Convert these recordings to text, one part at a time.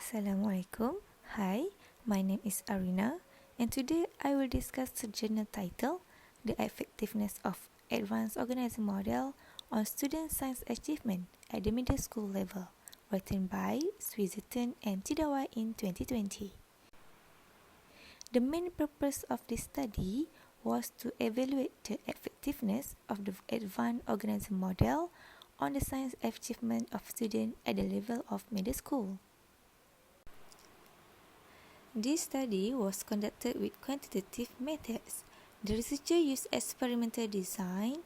Assalamualaikum. Hi, my name is Arina, and today I will discuss the journal title, The Effectiveness of Advanced Organizer Model on Student Science Achievement at the Middle School Level, written by Swizeton and Tidawai in 2020. The main purpose of this study was to evaluate the effectiveness of the Advanced Organizer Model on the science achievement of students at the level of middle school. This study was conducted with quantitative methods. The researcher used experimental design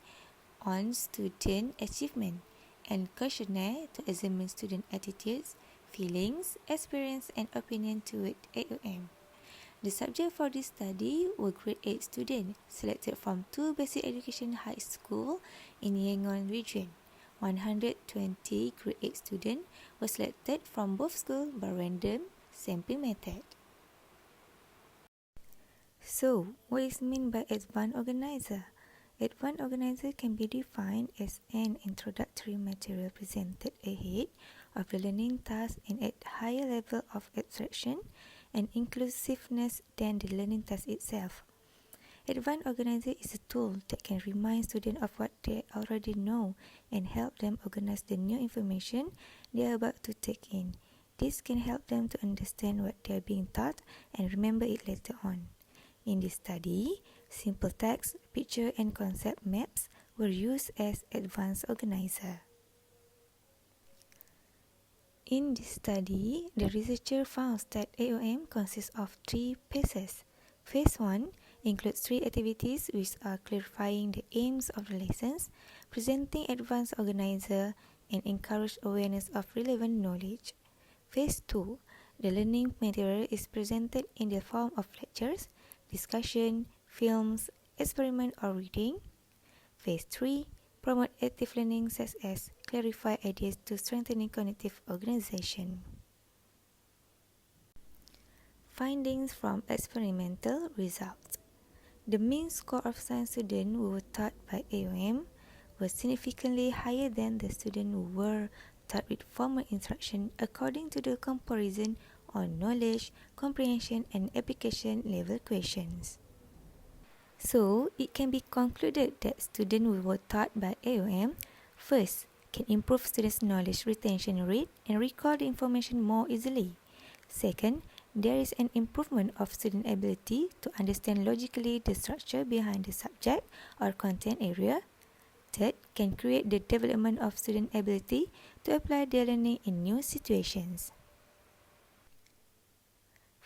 on student achievement and questionnaire to examine student attitudes, feelings, experience, and opinion toward AOM. The subject for this study were grade 8 students selected from two basic education high schools in Yangon region. 120 grade 8 students were selected from both schools by random sampling method. So, what is meant by advanced organizer? Advanced organizer can be defined as an introductory material presented ahead of the learning task and at higher level of abstraction and inclusiveness than the learning task itself. Advanced organizer is a tool that can remind students of what they already know and help them organize the new information they are about to take in. This can help them to understand what they are being taught and remember it later on. In this study, simple text, picture, and concept maps were used as advanced organizer. In this study, the researcher found that AOM consists of 3 phases. Phase 1 includes 3 activities which are clarifying the aims of the lessons, presenting advanced organizer, and encourage awareness of relevant knowledge. Phase 2, the learning material is presented in the form of lectures, discussion, films, experiment, or reading. Phase 3, promote active learning such as clarify ideas to strengthening cognitive organization. Findings from experimental results. The mean score of science students who were taught by AOM was significantly higher than the students who were taught with formal instruction according to the comparison on knowledge, comprehension, and application level questions. So, it can be concluded that students who were taught by AOM first can improve students' knowledge retention rate and recall the information more easily. Second, there is an improvement of student ability to understand logically the structure behind the subject or content area. Third, can create the development of student ability to apply their learning in new situations.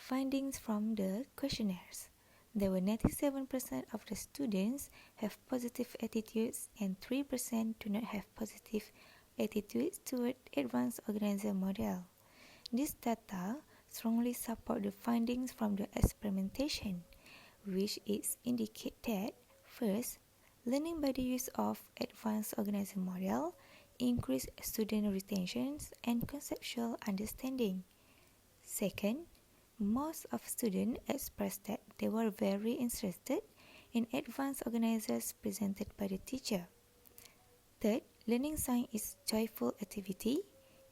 Findings from the questionnaires. There were 97% of the students have positive attitudes and 3% do not have positive attitudes toward advanced organizer model. This data strongly support the findings from the experimentation, which is indicate that first, learning by the use of advanced organizer model increase student retention and conceptual understanding. Second, most of students expressed that they were very interested in advanced organizers presented by the teacher. Third, learning science is joyful activity.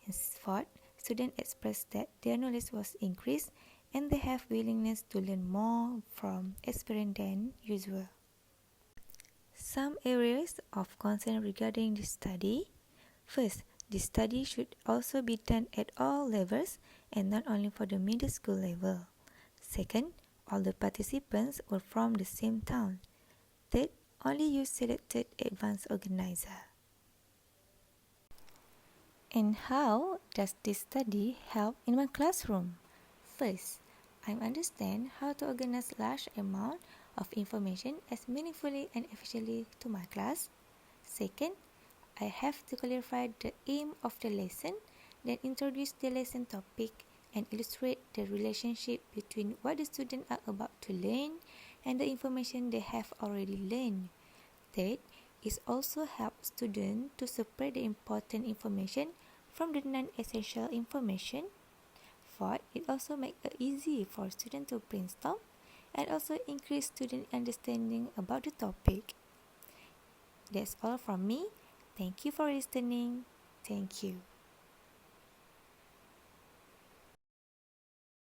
And fourth, students expressed that their knowledge was increased and they have willingness to learn more from experience than usual. Some areas of concern regarding this study. First, this study should also be done at all levels and not only for the middle school level. Second, all the participants were from the same town. Third, only use selected advanced organizer. And how does this study help in my classroom? First, I understand how to organize large amount of information as meaningfully and efficiently to my class. Second, I have to clarify the aim of the lesson, then introduce the lesson topic and illustrate the relationship between what the students are about to learn and the information they have already learned. Third, it also helps students to separate the important information from the non-essential information. Fourth, it also makes it easy for students to brainstorm and also increase student understanding about the topic. That's all from me. Thank you for listening. Thank you.